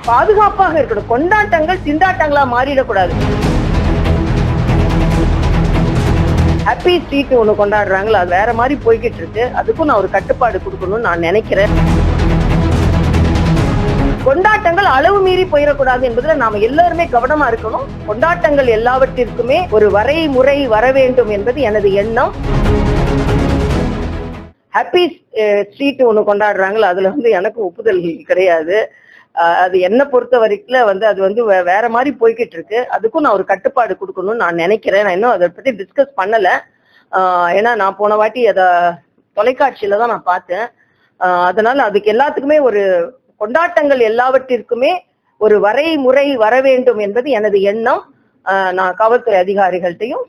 பாதுகாப்பாக இருக்கணும். கொண்டாட்டங்கள் திண்டாட்டங்களா மாறிடக்கூடாது. ஹாப்பி ஸ்ட்ரீட் ஒண்ணு கொண்டாடுறாங்களா, அது வேற மாதிரி போய்கிட்டு இருக்கு. அதுக்கும் நான் ஒரு கட்டுப்பாடு கொடுக்கணும்னு நான் நினைக்கிறேன். கொண்டாட்டங்கள் அளவு மீறி போயிடக்கூடாது என்பதுல நாம எல்லாருமே கவனமா இருக்கணும். கொண்டாட்டங்கள் எல்லாவற்றிற்குமே ஒரு வரைமுறை வர வேண்டும் என்பது எனது எண்ணம். ஹாப்பி ஸ்ட்ரீட் ஒண்ணு கொண்டாடுறாங்களா, அதுல எனக்கு ஒப்புதல் கிடையாது. அது என்ன பொறுத்த வரைக்கும் அது வேற மாதிரி போய்கிட்டு இருக்கு. அதுக்கும் நான் ஒரு கட்டுப்பாடு கொடுக்கணும்னு நான் நினைக்கிறேன். நான் இன்னும் அதை பத்தி டிஸ்கஸ் பண்ணல. ஏன்னா நான் போன வாட்டி அதை தொலைக்காட்சியில தான் நான் பார்த்தேன். அதனால அதுக்கு எல்லாத்துக்குமே ஒரு கொண்டாட்டங்கள் எல்லாவற்றிற்குமே ஒரு வரைமுறை வர வேண்டும் என்பது எனது எண்ணம். நான் காவல்துறை அதிகாரிகள்கிட்டையும்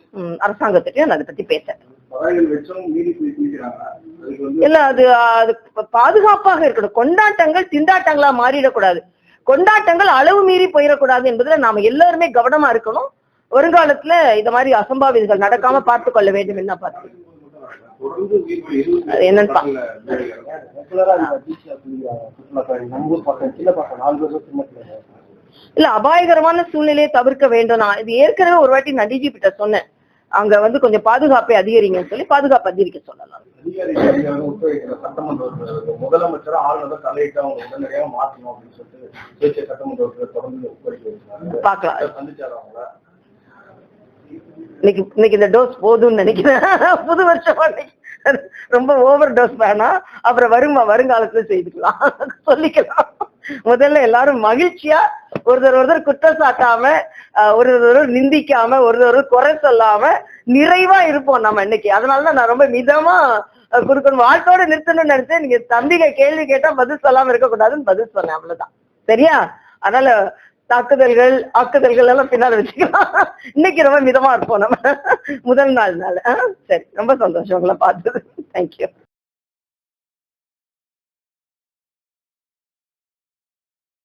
அரசாங்கத்திட்டையும் நான் அதை பத்தி பேசுறேன். இல்ல, அது பாதுகாப்பாக இருக்கணும். கொண்டாட்டங்கள் திண்டாட்டங்களா மாறிடக்கூடாது. கொண்டாட்டங்கள் அளவு மீறி போயிடக்கூடாது என்பதுல நாம எல்லாருமே கவனமா இருக்கணும். வருங்காலத்துல இந்த மாதிரி அசம்பாவிதங்கள் நடக்காம பார்த்து கொள்ள வேண்டும் என்ன பார்த்து என்னன்னு இல்ல, அபாயகரமான சூழ்நிலையை தவிர்க்க வேண்டும். நான் இது ஏற்கனவே ஒரு வாட்டி நான் டிஜிபி கிட்ட சொன்னேன். அங்க கொஞ்சம் பாதுகாப்பை அதிகரிங்கன்னு சொல்லி பாதுகாப்பு அதிகரிக்க சொல்லலாம். முதலமைச்சர் ஆளுநர் தலையிட்டு அவங்க உடனடியாக மாற்றணும் அப்படின்னு சொல்லிட்டு சட்டமன்ற தொடர்ந்து பார்க்கலாம். இன்னைக்கு இந்த டோஸ் போதும்னு நினைக்கிறேன். புது வருஷம் ரொம்ப ஓவர் டோஸ் வேணாம். அப்புறம் வருங்காலத்துல செய்துக்கலாம், சொல்லிக்கலாம். முதல்ல எல்லாரும் மகிழ்ச்சியா ஒருத்தர் குற்றம் சாட்டாம, ஒருத்தர் நிந்திக்காம, ஒருத்தர் குறை சொல்லாம நிறைவா இருப்போம் நம்ம இன்னைக்கு. அதனாலதான் நான் ரொம்ப மிதமா கொடுக்கணும், வாழ்த்தோட நிறுத்தணும்னு நினைச்சேன். நீங்க தம்பிங்க கேள்வி கேட்டா பதில் சொல்லாம இருக்கக்கூடாதுன்னு பதில் சொன்னேன், அவ்வளவுதான். சரியா? அதனால ஆக்குதல்கள் எல்லாம் பின்னால வச்சுக்கலாம். இன்னைக்கு ரொம்ப மிதமா இருப்போம் நம்ம முதல் நாள்னால. சரி, ரொம்ப சந்தோஷம் உங்களை பார்த்தது. தேங்க்யூ.